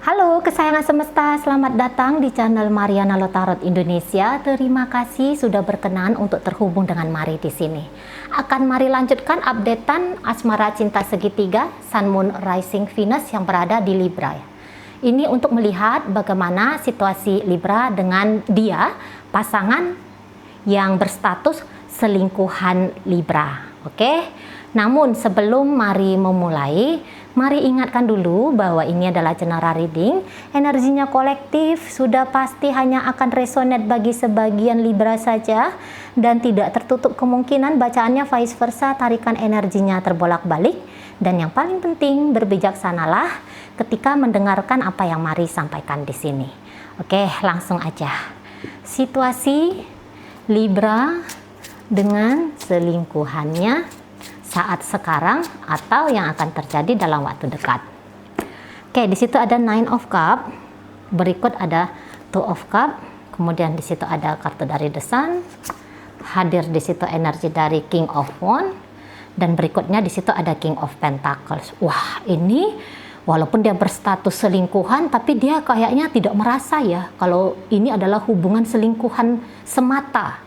Halo kesayangan semesta, selamat datang di channel Mariana Lotarot Indonesia. Terima kasih sudah berkenan untuk terhubung dengan Mari di sini. Akan Mari lanjutkan updatean asmara cinta segitiga Sun Moon Rising Venus yang berada di Libra. Ini untuk melihat bagaimana situasi Libra dengan dia, pasangan yang berstatus selingkuhan Libra. Oke? Namun sebelum Mari memulai, mari ingatkan dulu bahwa ini adalah general reading. Energinya kolektif, sudah pasti hanya akan resonate bagi sebagian Libra saja dan tidak tertutup kemungkinan bacaannya vice versa, tarikan energinya terbolak-balik. Dan yang paling penting, berbijaksanalah ketika mendengarkan apa yang Mari sampaikan di sini. Oke, langsung aja. Situasi Libra dengan selingkuhannya saat sekarang atau yang akan terjadi dalam waktu dekat. Oke, di situ ada Nine of Cup, berikut ada Two of Cup, kemudian di situ ada kartu dari The Sun, hadir di situ energi dari King of Wands, dan berikutnya di situ ada King of Pentacles. Wah, ini walaupun dia berstatus selingkuhan, tapi dia kayaknya tidak merasa ya kalau ini adalah hubungan selingkuhan semata.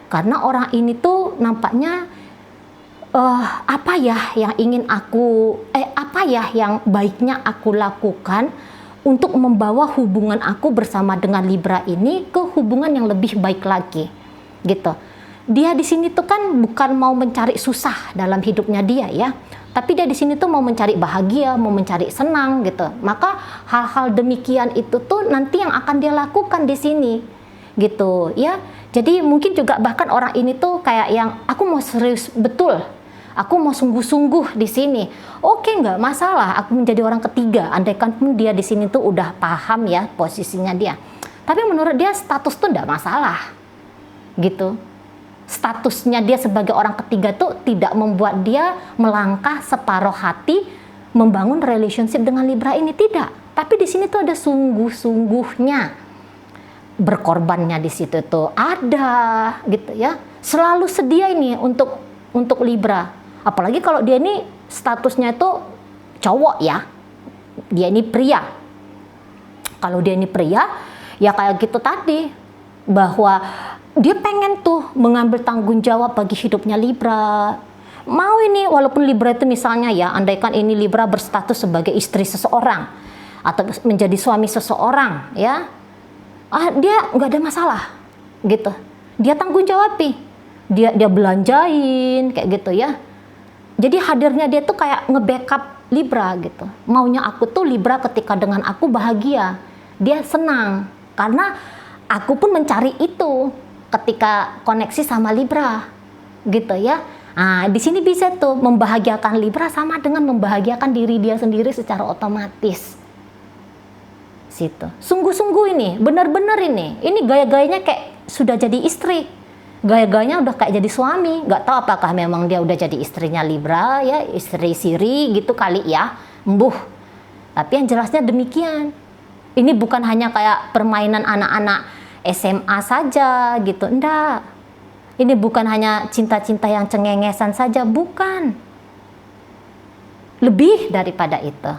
Karena orang ini tuh nampaknya apa ya yang ingin aku apa ya yang baiknya aku lakukan untuk membawa hubungan aku bersama dengan Libra ini ke hubungan yang lebih baik lagi gitu. Dia di sini tuh kan bukan mau mencari susah dalam hidupnya dia ya, tapi dia di sini tuh mau mencari bahagia, mau mencari senang gitu. Maka hal-hal demikian itu tuh nanti yang akan dia lakukan di sini gitu ya. Jadi mungkin juga bahkan orang ini tuh kayak yang aku mau serius betul, aku mau sungguh-sungguh di sini. Oke, nggak masalah. Aku menjadi orang ketiga. Andaikan pun dia di sini tuh udah paham ya posisinya dia. Tapi menurut dia status tuh nggak masalah, gitu. Statusnya dia sebagai orang ketiga tuh tidak membuat dia melangkah separuh hati membangun relationship dengan Libra ini, tidak. Tapi di sini tuh ada sungguh-sungguhnya. Berkorbannya di situ tuh ada, gitu ya. Selalu sedia ini untuk Libra. Apalagi kalau dia ini statusnya itu cowok ya, dia ini pria. Kalau dia ini pria, ya kayak gitu tadi, bahwa dia pengen tuh mengambil tanggung jawab bagi hidupnya Libra. Mau ini, walaupun Libra itu misalnya ya, andaikan ini Libra berstatus sebagai istri seseorang atau menjadi suami seseorang ya, dia nggak ada masalah gitu. Dia tanggung jawab nih. Dia belanjain kayak gitu ya. Jadi hadirnya dia tuh kayak nge-backup Libra gitu. Maunya aku tuh Libra ketika dengan aku bahagia. Dia senang karena aku pun mencari itu ketika koneksi sama Libra gitu ya. Nah, di sini bisa tuh membahagiakan Libra sama dengan membahagiakan diri dia sendiri secara otomatis. Situ. Sungguh-sungguh ini, benar-benar ini gaya-gayanya kayak sudah jadi istri. Gaya-gayanya udah kayak jadi suami. Nggak tahu apakah memang dia udah jadi istrinya Libra ya, istri siri gitu kali ya, embuh. Tapi yang jelasnya demikian. Ini bukan hanya kayak permainan anak-anak SMA saja gitu, enggak. Ini bukan hanya cinta-cinta yang cengengesan saja, bukan. Lebih daripada itu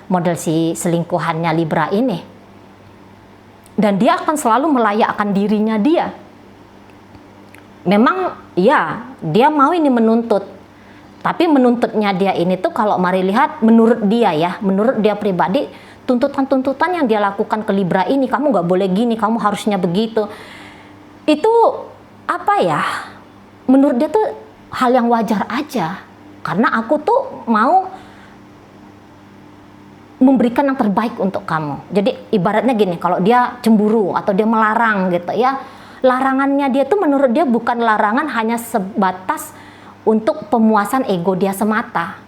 model si selingkuhannya Libra ini. Dan dia akan selalu melayakkan dirinya dia. Memang ya dia mau ini menuntut, tapi menuntutnya dia ini tuh kalau Mari lihat menurut dia ya, menurut dia pribadi, tuntutan-tuntutan yang dia lakukan ke Libra ini, kamu nggak boleh gini, kamu harusnya begitu, itu apa ya, menurut dia tuh hal yang wajar aja, karena aku tuh mau memberikan yang terbaik untuk kamu. Jadi ibaratnya gini, kalau dia cemburu atau dia melarang gitu ya, larangannya dia tuh menurut dia bukan larangan hanya sebatas untuk pemuasan ego dia semata.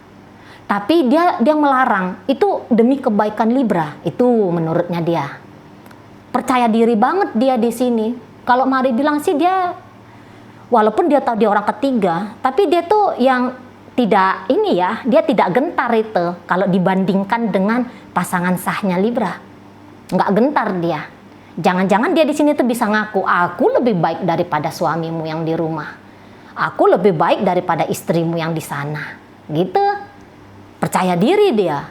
Tapi dia melarang itu demi kebaikan Libra, itu menurutnya dia. Percaya diri banget dia di sini. Kalau Mari bilang sih dia walaupun dia tahu dia orang ketiga, tapi dia tuh yang tidak ini ya, dia tidak gentar itu kalau dibandingkan dengan pasangan sahnya Libra. Nggak gentar dia. Jangan-jangan dia di sini tuh bisa ngaku, aku lebih baik daripada suamimu yang di rumah. Aku lebih baik daripada istrimu yang di sana. Gitu. Percaya diri dia.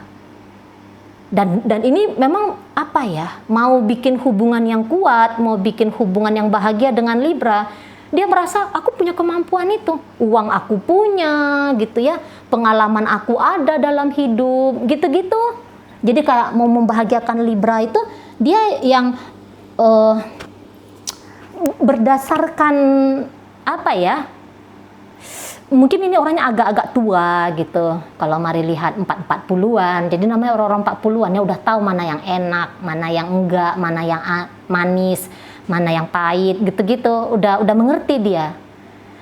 Dan ini memang apa ya, mau bikin hubungan yang kuat, mau bikin hubungan yang bahagia dengan Libra, dia merasa aku punya kemampuan itu, uang aku punya gitu ya, pengalaman aku ada dalam hidup gitu-gitu. Jadi kayak mau membahagiakan Libra itu dia yang berdasarkan apa ya, mungkin ini orangnya agak-agak tua gitu. Kalau mari lihat 40-an, jadi namanya orang-orang 40-an ya udah tahu mana yang enak, mana yang enggak, mana yang manis, mana yang pahit gitu-gitu. Udah mengerti dia.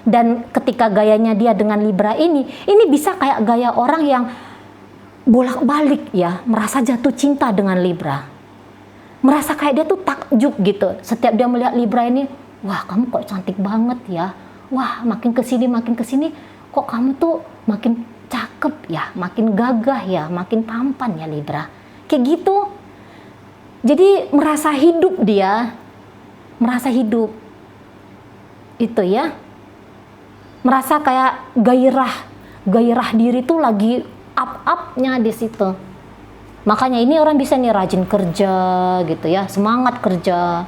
Dan ketika gayanya dia dengan Libra ini bisa kayak gaya orang yang bolak-balik ya, merasa jatuh cinta dengan Libra. Merasa kayak dia tuh takjub gitu. Setiap dia melihat Libra ini, wah kamu kok cantik banget ya. Wah makin kesini kok kamu tuh makin cakep ya, makin gagah ya, makin tampan ya Libra. Kayak gitu. Jadi merasa hidup dia, merasa hidup. Itu ya. Merasa kayak gairah diri tuh lagi up-upnya di situ. Makanya ini orang bisa nih rajin kerja gitu ya, semangat kerja.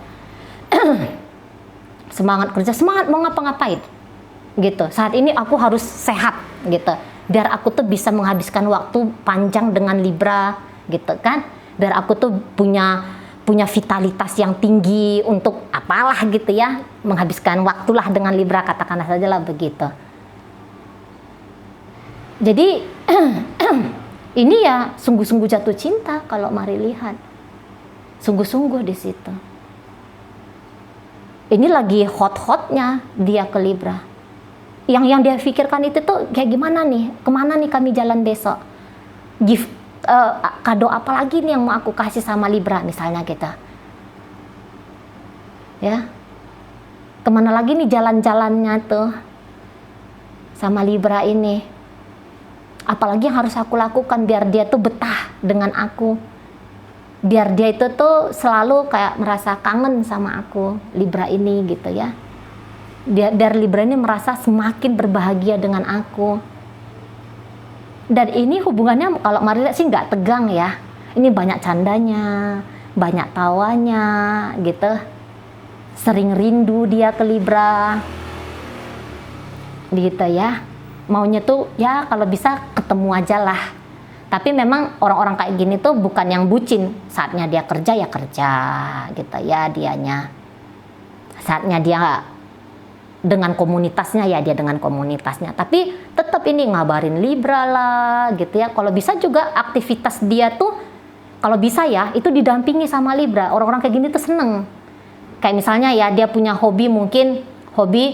Semangat kerja, semangat mau ngapa-ngapain gitu. Saat ini aku harus sehat gitu, biar aku tuh bisa menghabiskan waktu panjang dengan Libra gitu kan, biar aku tuh punya vitalitas yang tinggi untuk apalah gitu ya, menghabiskan waktulah dengan Libra, katakanlah saja lah begitu. Jadi ini ya sungguh-sungguh jatuh cinta kalau mari lihat, sungguh-sungguh di situ. Ini lagi hot-hotnya dia ke Libra. Yang dia pikirkan itu tuh kayak gimana nih? Kemana nih kami jalan besok? Gift kado apa lagi nih yang mau aku kasih sama Libra misalnya kita? Ya. Kemana lagi nih jalan-jalannya tuh sama Libra ini? Apalagi yang harus aku lakukan biar dia tuh betah dengan aku? Biar dia itu tuh selalu kayak merasa kangen sama aku, Libra ini gitu ya. Biar Libra ini merasa semakin berbahagia dengan aku. Dan ini hubungannya kalau mari lihat sih nggak tegang ya. Ini banyak candanya, banyak tawanya gitu. Sering rindu dia ke Libra. Gitu ya. Maunya tuh ya kalau bisa ketemu aja lah. Tapi memang orang-orang kayak gini tuh bukan yang bucin. Saatnya dia kerja ya kerja gitu ya dianya. Saatnya dia dengan komunitasnya ya dia dengan komunitasnya. Tapi tetap ini ngabarin Libra lah gitu ya. Kalau bisa juga aktivitas dia tuh kalau bisa ya itu didampingi sama Libra. Orang-orang kayak gini tuh seneng. Kayak misalnya ya dia punya hobi, mungkin hobi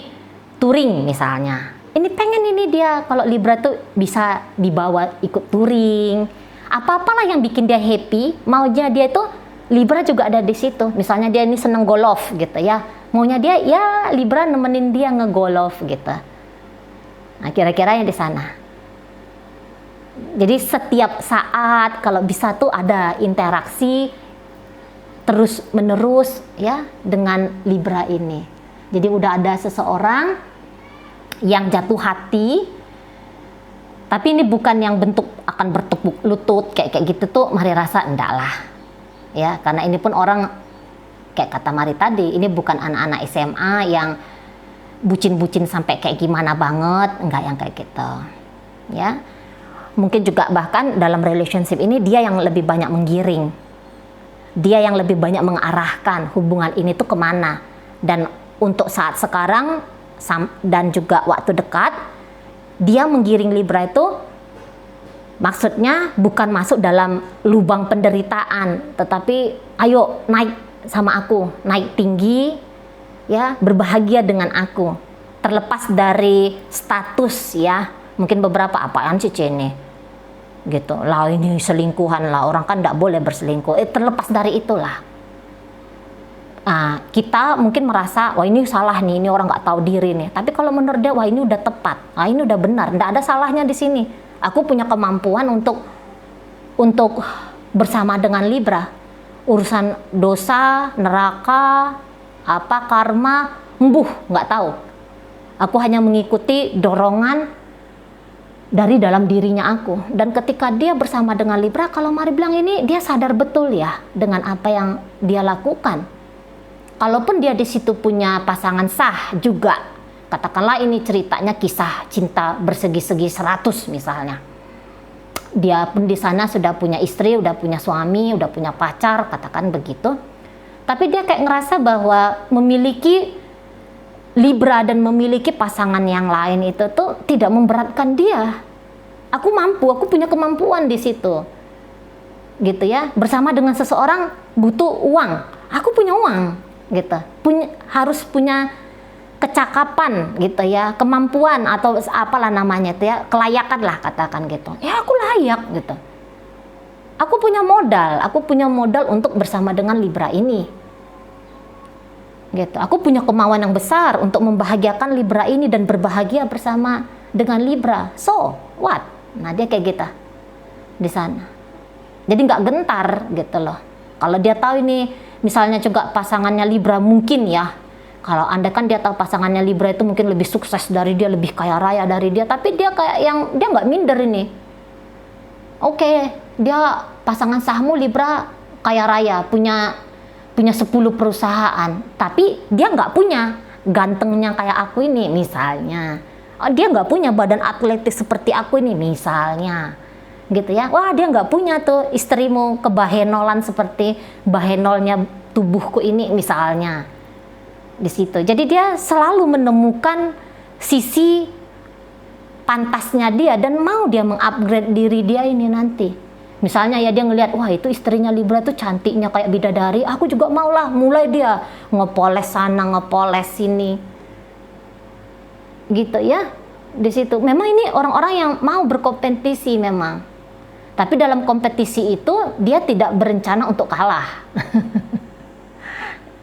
touring misalnya. Ini pengen ini dia kalau Libra tuh bisa dibawa ikut touring. Apa-apalah yang bikin dia happy, maunya dia tuh Libra juga ada di situ. Misalnya dia ini seneng golf gitu ya. Maunya dia ya Libra nemenin dia ngegolf gitu. Nah, kira-kiranya di sana. Jadi setiap saat kalau bisa tuh ada interaksi terus menerus ya dengan Libra ini. Jadi udah ada seseorang yang jatuh hati, tapi ini bukan yang bentuk akan bertepuk lutut kayak gitu tuh mari rasa enggak lah ya, karena ini pun orang kayak kata Mari tadi, ini bukan anak-anak SMA yang bucin-bucin sampai kayak gimana banget, enggak yang kayak gitu ya. Mungkin juga bahkan dalam relationship ini dia yang lebih banyak menggiring, dia yang lebih banyak mengarahkan hubungan ini tuh kemana. Dan untuk saat sekarang dan juga waktu dekat dia menggiring Libra itu maksudnya bukan masuk dalam lubang penderitaan, tetapi ayo naik sama aku, naik tinggi ya, berbahagia dengan aku, terlepas dari status ya. Mungkin beberapa apaan sih ini gitu lah, ini selingkuhan lah, orang kan tidak boleh berselingkuh, terlepas dari itulah. Kita mungkin merasa wah ini salah nih, ini orang nggak tahu diri nih. Tapi kalau menurut dia wah ini udah tepat, wah ini udah benar, nggak ada salahnya di sini. Aku punya kemampuan untuk bersama dengan Libra. Urusan dosa, neraka, apa karma, nggak tahu. Aku hanya mengikuti dorongan dari dalam dirinya aku. Dan ketika dia bersama dengan Libra, kalau Mari bilang ini dia sadar betul ya dengan apa yang dia lakukan. Kalaupun dia di situ punya pasangan sah juga, katakanlah ini ceritanya kisah cinta bersegi-segi 100 misalnya. Dia pun di sana sudah punya istri, udah punya suami, udah punya pacar, katakan begitu. Tapi dia kayak ngerasa bahwa memiliki Libra dan memiliki pasangan yang lain itu tuh tidak memberatkan dia. Aku mampu, aku punya kemampuan di situ. Gitu ya. Bersama dengan seseorang butuh uang. Aku punya uang, gitu. Harus punya kecakapan gitu ya, kemampuan atau apalah namanya itu ya, kelayakan lah katakan gitu. Ya aku layak gitu. Aku punya modal untuk bersama dengan Libra ini. Gitu. Aku punya kemauan yang besar untuk membahagiakan Libra ini dan berbahagia bersama dengan Libra. So, what? Nah, dia kayak gitu di sana. Jadi nggak gentar gitu loh. Kalau dia tahu ini misalnya juga pasangannya Libra mungkin ya. Kalau Anda kan dia tahu pasangannya Libra itu mungkin lebih sukses dari dia, lebih kaya raya dari dia, tapi dia kayak yang dia nggak minder ini. Oke, dia pasangan sahmu Libra kaya raya, punya 10 perusahaan, tapi dia nggak punya gantengnya kayak aku ini misalnya. Dia nggak punya badan atletis seperti aku ini misalnya, gitu ya. Wah, dia nggak punya tuh istrimu kebahenolan seperti bahenolnya tubuhku ini misalnya. Di situ. Jadi dia selalu menemukan sisi pantasnya dia dan mau dia mengupgrade diri dia ini nanti. Misalnya ya dia ngelihat, wah itu istrinya Libra tuh cantiknya kayak bidadari, aku juga maulah. Mulai dia ngepoles sana, ngepoles sini. Gitu ya. Di situ. Memang ini orang-orang yang mau berkompetisi memang. Tapi dalam kompetisi itu dia tidak berencana untuk kalah.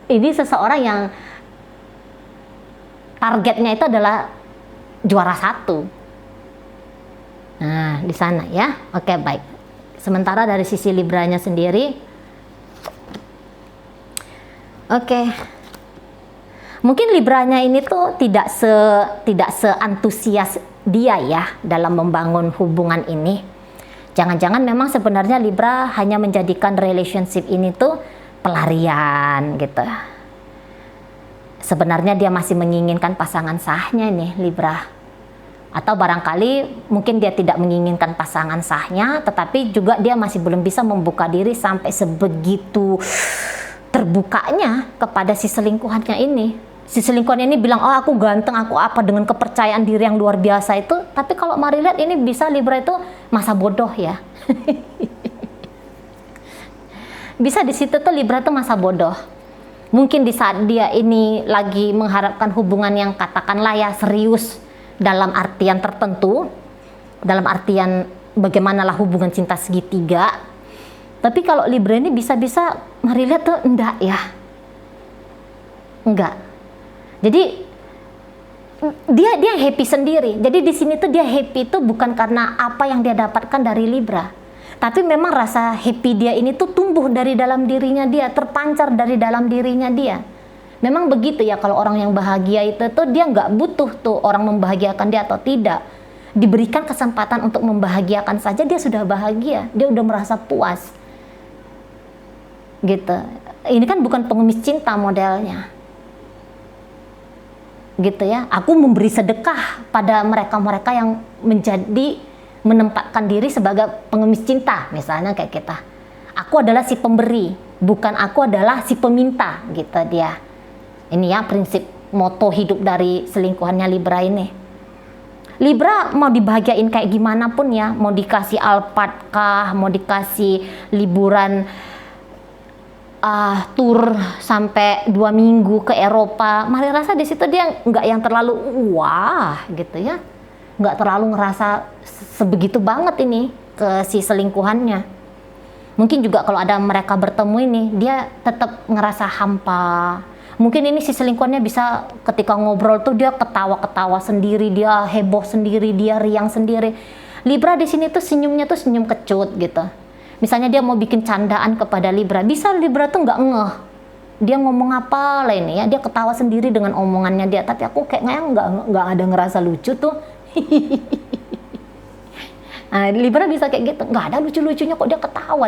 Ini seseorang yang targetnya itu adalah juara 1. Nah, di sana ya. Oke, baik. Sementara dari sisi Libranya sendiri, oke, mungkin Libranya ini tuh tidak seantusias dia ya dalam membangun hubungan ini. Jangan-jangan memang sebenarnya Libra hanya menjadikan relationship ini tuh pelarian gitu. Sebenarnya dia masih menginginkan pasangan sahnya nih Libra. Atau barangkali mungkin dia tidak menginginkan pasangan sahnya, tetapi juga dia masih belum bisa membuka diri sampai sebegitu terbukanya kepada si selingkuhannya ini. Si selingkuhan ini bilang, oh aku ganteng, aku apa, dengan kepercayaan diri yang luar biasa itu. Tapi kalau Mari lihat ini bisa Libra itu masa bodoh ya. Bisa di situ tuh Libra tuh masa bodoh. Mungkin di saat dia ini lagi mengharapkan hubungan yang katakanlah ya serius, dalam artian tertentu, dalam artian bagaimanalah hubungan cinta segitiga. Tapi kalau Libra ini bisa-bisa Mari lihat tuh enggak ya, enggak. Jadi dia happy sendiri. Jadi di sini tuh dia happy itu bukan karena apa yang dia dapatkan dari Libra, tapi memang rasa happy dia ini tuh tumbuh dari dalam dirinya dia, terpancar dari dalam dirinya dia. Memang begitu ya, kalau orang yang bahagia itu tuh dia nggak butuh tuh orang membahagiakan dia atau tidak. Diberikan kesempatan untuk membahagiakan saja dia sudah bahagia, dia udah merasa puas. Gitu. Ini kan bukan pengemis cinta modelnya. Gitu ya. Aku memberi sedekah pada mereka-mereka yang menempatkan diri sebagai pengemis cinta, misalnya kayak kita. Aku adalah si pemberi, bukan aku adalah si peminta, gitu dia. Ini ya prinsip moto hidup dari selingkuhannya Libra ini. Libra mau dibahagiain kayak gimana pun ya, mau dikasih Alphard kah, mau dikasih liburan tur sampai 2 minggu ke Eropa, Mari rasa di situ dia nggak yang terlalu wah gitu ya, nggak terlalu ngerasa sebegitu banget ini ke si selingkuhannya. Mungkin juga kalau ada mereka bertemu ini, dia tetap ngerasa hampa. Mungkin ini si selingkuhannya bisa ketika ngobrol tuh dia ketawa-ketawa sendiri, dia heboh sendiri, dia riang sendiri. Libra di sini tuh senyumnya tuh senyum kecut gitu. Misalnya dia mau bikin candaan kepada Libra, bisa Libra tuh nggak ngeh. Dia ngomong apa lah ini ya, dia ketawa sendiri dengan omongannya dia. Tapi aku kayaknya nggak ada ngerasa lucu tuh. Libra bisa kayak gitu, nggak ada lucu-lucunya kok, dia ketawa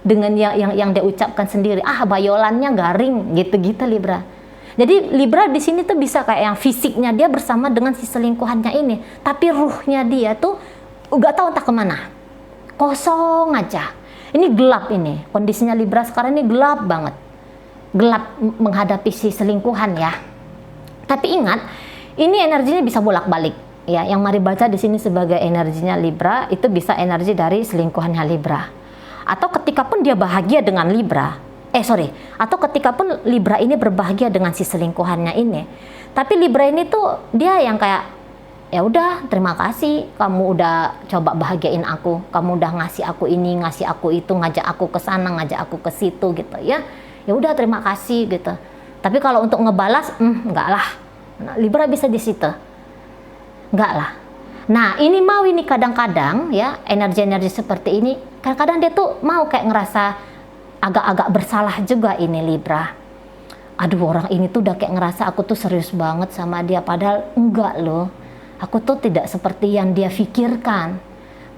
dengan yang dia ucapkan sendiri. Bayolannya garing gitu-gitu Libra. Jadi Libra di sini tuh bisa kayak yang fisiknya dia bersama dengan si selingkuhannya ini, tapi ruhnya dia tuh nggak tahu entah kemana, kosong aja. Ini gelap, ini kondisinya Libra sekarang ini gelap banget, gelap menghadapi si selingkuhan ya. Tapi ingat, ini energinya bisa bolak-balik ya. Yang mari baca di sini sebagai energinya Libra itu bisa energi dari selingkuhannya Libra. Atau ketika pun dia bahagia dengan Libra, atau ketika pun Libra ini berbahagia dengan si selingkuhannya ini, tapi Libra ini tuh dia yang kayak, ya udah terima kasih kamu udah coba bahagiain aku, kamu udah ngasih aku ini, ngasih aku itu, ngajak aku ke sana, ngajak aku ke situ gitu ya. Ya udah terima kasih gitu. Tapi kalau untuk ngebalas, enggak lah. Nah, Libra bisa di situ. Enggak lah. Nah, ini mau ini kadang-kadang ya, energi-energi seperti ini, kadang-kadang dia tuh mau kayak ngerasa agak-agak bersalah juga ini Libra. Aduh, orang ini tuh udah kayak ngerasa aku tuh serius banget sama dia, padahal enggak loh. Aku tuh tidak seperti yang dia pikirkan.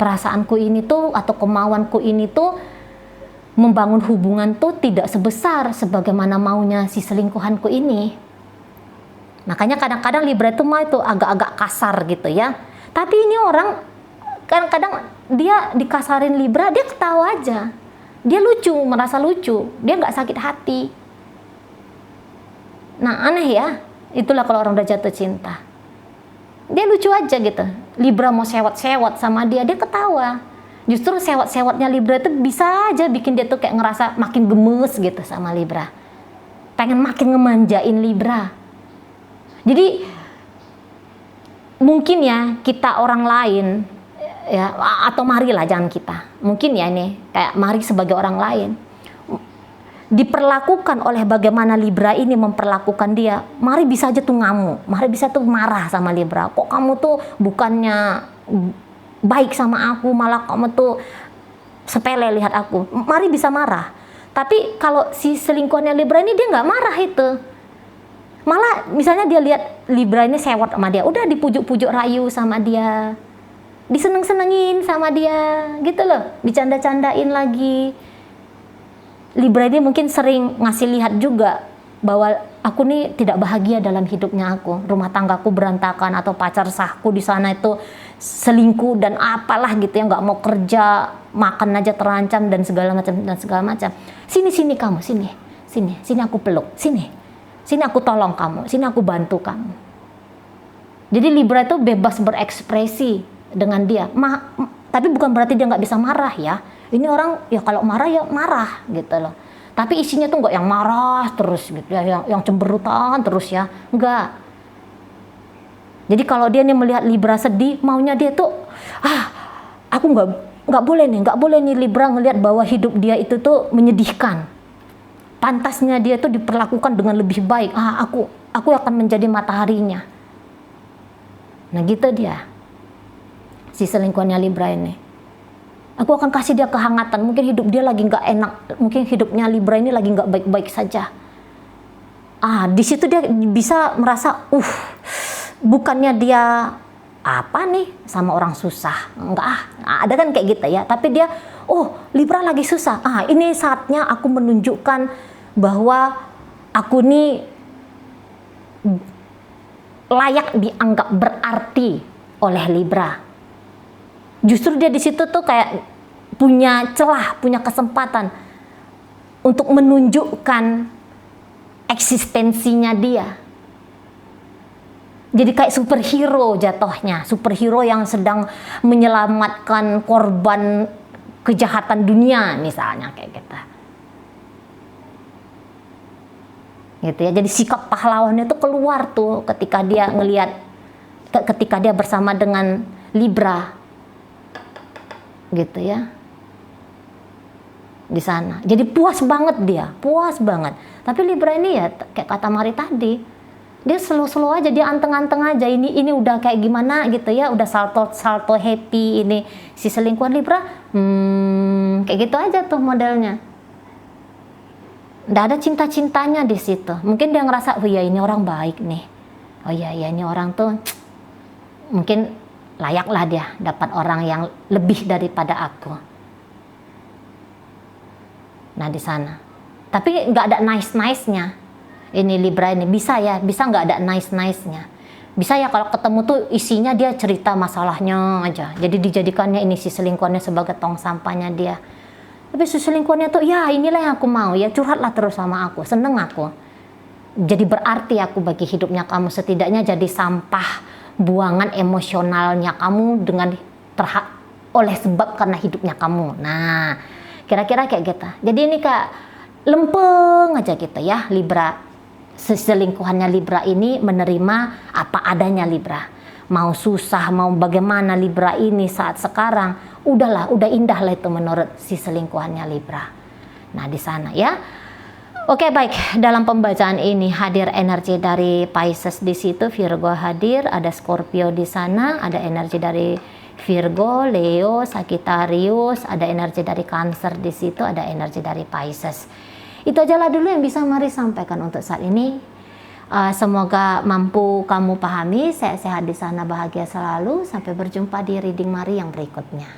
Perasaanku ini tuh atau kemauanku ini tuh membangun hubungan tuh tidak sebesar sebagaimana maunya si selingkuhanku ini. Makanya kadang-kadang Libra itu mau itu agak-agak kasar gitu ya. Tapi ini orang kadang-kadang dia dikasarin Libra, dia ketawa aja. Dia lucu, merasa lucu. Dia nggak sakit hati. Nah, aneh ya. Itulah kalau orang udah jatuh cinta. Dia lucu aja gitu. Libra mau sewot-sewot sama dia, dia ketawa. Justru sewot-sewotnya Libra itu bisa aja bikin dia tuh kayak ngerasa makin gemes gitu sama Libra. Pengen makin ngemanjain Libra. Jadi mungkin ya kita orang lain ya, atau marilah jangan kita. Mungkin ya ini kayak mari sebagai orang lain diperlakukan oleh bagaimana Libra ini memperlakukan dia, mari bisa aja tuh ngamuk, mari bisa tuh marah sama Libra. Kok kamu tuh bukannya baik sama aku, malah kamu tuh sepele lihat aku. Mari bisa marah. Tapi kalau si selingkuhannya Libra ini dia nggak marah itu. Malah misalnya dia lihat Libra ini sewot sama dia, udah dipujuk-pujuk rayu sama dia, diseneng-senengin sama dia gitu loh, dicanda-candain lagi. Libra ini mungkin sering ngasih lihat juga bahwa aku nih tidak bahagia dalam hidupnya aku, rumah tanggaku berantakan, atau pacar sahku di sana itu selingkuh dan apalah gitu ya, nggak mau kerja, makan aja terancam dan segala macam. Sini kamu, sini aku peluk, sini aku tolong kamu, sini aku bantu kamu. Jadi Libra itu bebas berekspresi dengan dia, tapi bukan berarti dia nggak bisa marah ya. Ini orang ya kalau marah ya marah gitu loh. Tapi isinya tuh nggak yang marah terus gitu ya, yang cemberutan terus ya, enggak. Jadi kalau dia nih melihat Libra sedih, maunya dia tuh, aku nggak boleh nih Libra ngelihat bahwa hidup dia itu tuh menyedihkan. Pantasnya dia tuh diperlakukan dengan lebih baik. Aku akan menjadi mataharinya. Nah gitu dia, si selingkuhannya Libra ini. Aku akan kasih dia kehangatan. Mungkin hidup dia lagi nggak enak. Mungkin hidupnya Libra ini lagi nggak baik-baik saja. Di situ dia bisa merasa, bukannya dia apa nih sama orang susah. Enggak, ada kan kayak gitu ya. Tapi dia, Libra lagi susah. Ini saatnya aku menunjukkan bahwa aku nih layak dianggap berarti oleh Libra. Justru dia di situ tuh kayak punya celah, punya kesempatan untuk menunjukkan eksistensinya dia. Jadi kayak superhero jatuhnya, superhero yang sedang menyelamatkan korban kejahatan dunia misalnya kayak gitu. Gitu ya. Jadi sikap pahlawannya tuh keluar tuh ketika dia ketika dia bersama dengan Libra. Gitu ya, di sana. Jadi puas banget dia, puas banget. Tapi Libra ini ya kayak kata Mari tadi, dia slow aja, dia anteng-anteng aja. Ini udah kayak gimana gitu ya, udah salto happy ini si selingkuhan Libra, kayak gitu aja tuh modelnya. Nggak ada cinta-cintanya di situ. Mungkin dia ngerasa, oh iya ini orang baik nih. Oh iya ini orang tuh mungkin layaklah dia dapat orang yang lebih daripada aku. Nah di sana. Tapi nggak ada nice-nice-nya. Ini Libra ini bisa nggak ada nice-nice-nya. Bisa ya kalau ketemu tuh isinya dia cerita masalahnya aja. Jadi dijadikannya ini si selingkuhannya sebagai tong sampahnya dia. Tapi si selingkuhannya tuh ya inilah yang aku mau ya, curhatlah terus sama aku, seneng aku. Jadi berarti aku bagi hidupnya kamu, setidaknya jadi sampah buangan emosionalnya kamu dengan oleh sebab karena hidupnya kamu. Nah kira-kira kayak gitu. Jadi ini kak lempeng aja gitu ya Libra. Selingkuhannya Libra ini menerima apa adanya Libra. Mau susah, mau bagaimana Libra ini saat sekarang, udahlah, udah indah lah itu menurut si selingkuhannya Libra. Nah di sana ya. Oke baik, dalam pembacaan ini hadir energi dari Pisces di situ, Virgo hadir, ada Scorpio di sana, ada energi dari Virgo, Leo, Sagittarius, ada energi dari Cancer di situ, ada energi dari Pisces. Itu ajalah dulu yang bisa Mari sampaikan untuk saat ini. Semoga mampu kamu pahami. Sehat-sehat di sana, bahagia selalu. Sampai berjumpa di reading Mari yang berikutnya.